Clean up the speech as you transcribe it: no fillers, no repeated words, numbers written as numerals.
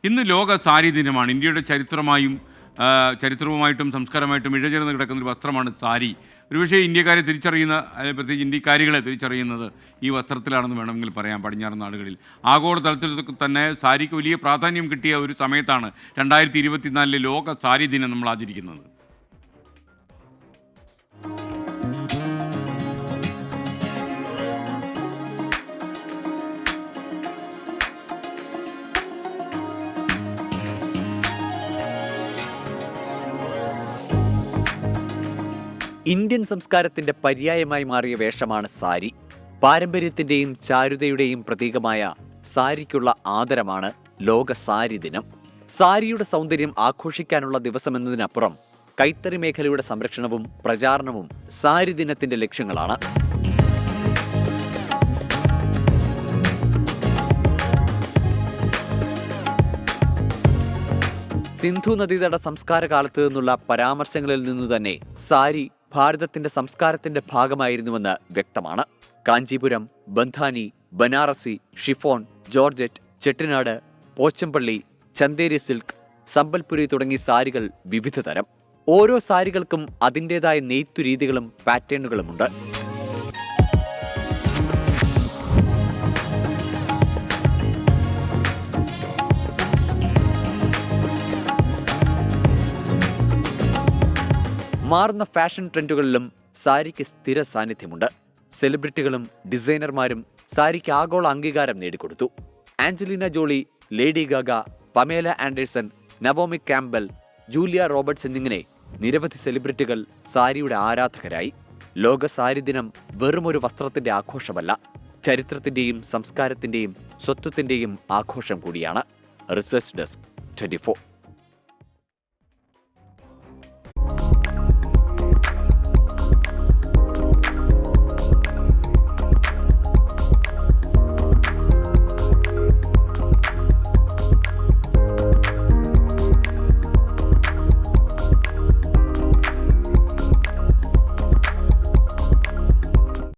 ഇന്ന് ലോക സാരി ദിനമാണ്. ഇന്ത്യയുടെ ചരിത്രവുമായിട്ടും സംസ്കാരമായിട്ടും ഇഴചേർന്ന് കിടക്കുന്ന ഒരു വസ്ത്രമാണ് സാരി. ഒരുപക്ഷേ ഇന്ത്യക്കാരെ തിരിച്ചറിയുന്ന, പ്രത്യേകിച്ച് ഇന്ത്യക്കാരികളെ തിരിച്ചറിയുന്നത് ഈ വസ്ത്രത്തിലാണെന്ന് വേണമെങ്കിൽ പറയാം. പടിഞ്ഞാറൻ നാടുകളിൽ ആഗോളതലത്തിൽ തന്നെ സാരിക്ക് വലിയ പ്രാധാന്യം കിട്ടിയ ഒരു സമയത്താണ് 2024 ലോക സാരി ദിനം നമ്മൾ ആചരിക്കുന്നത്. ഇന്ത്യൻ സംസ്കാരത്തിന്റെ പര്യായമായി മാറിയ വേഷമാണ് സാരി. പാരമ്പര്യത്തിന്റെയും ചാരുതയുടെയും പ്രതീകമായ സാരിക്കുള്ള ആദരമാണ് ലോക സാരി ദിനം. സാരിയുടെ സൗന്ദര്യം ആഘോഷിക്കാനുള്ള ദിവസമെന്നതിനപ്പുറം കൈത്തറി മേഖലയുടെ സംരക്ഷണവും പ്രചാരണവും സാരി ദിനത്തിന്റെ ലക്ഷ്യങ്ങളാണ്. സിന്ധു നദീതട സംസ്കാര കാലത്ത് നിന്നുള്ള പരാമർശങ്ങളിൽ നിന്നു തന്നെ സാരി ഭാരതത്തിന്റെ സംസ്കാരത്തിന്റെ ഭാഗമായിരുന്നുവെന്ന് വ്യക്തമാണ്. Kanchipuram, Bandhani, Banarasi, chiffon, georgette, Chettinad, Pochampally, Chanderi silk, Sambalpuri തുടങ്ങി സാരികൾ വിവിധ തരം. ഓരോ സാരികൾക്കും അതിൻ്റെതായ നെയ്ത്തു രീതികളും പാറ്റേണുകളുമുണ്ട്. മാറുന്ന ഫാഷൻ ട്രെൻഡുകളിലും സാരിക്ക് സ്ഥിര സാന്നിധ്യമുണ്ട്. സെലിബ്രിറ്റികളും ഡിസൈനർമാരും സാരിക്ക് ആഗോള അംഗീകാരം നേടിക്കൊടുത്തു. Angelina Jolie, Lady Gaga, Pamela Anderson, Naomi Campbell, Julia Roberts എന്നിങ്ങനെ നിരവധി സെലിബ്രിറ്റികൾ സാരിയുടെ ആരാധകരായി. ലോക സാരി ദിനം വെറുമൊരു വസ്ത്രത്തിന്റെ ആഘോഷമല്ല, ചരിത്രത്തിന്റെയും സംസ്കാരത്തിന്റെയും സ്വത്വത്തിന്റെയും ആഘോഷം കൂടിയാണ്. Research desk 24.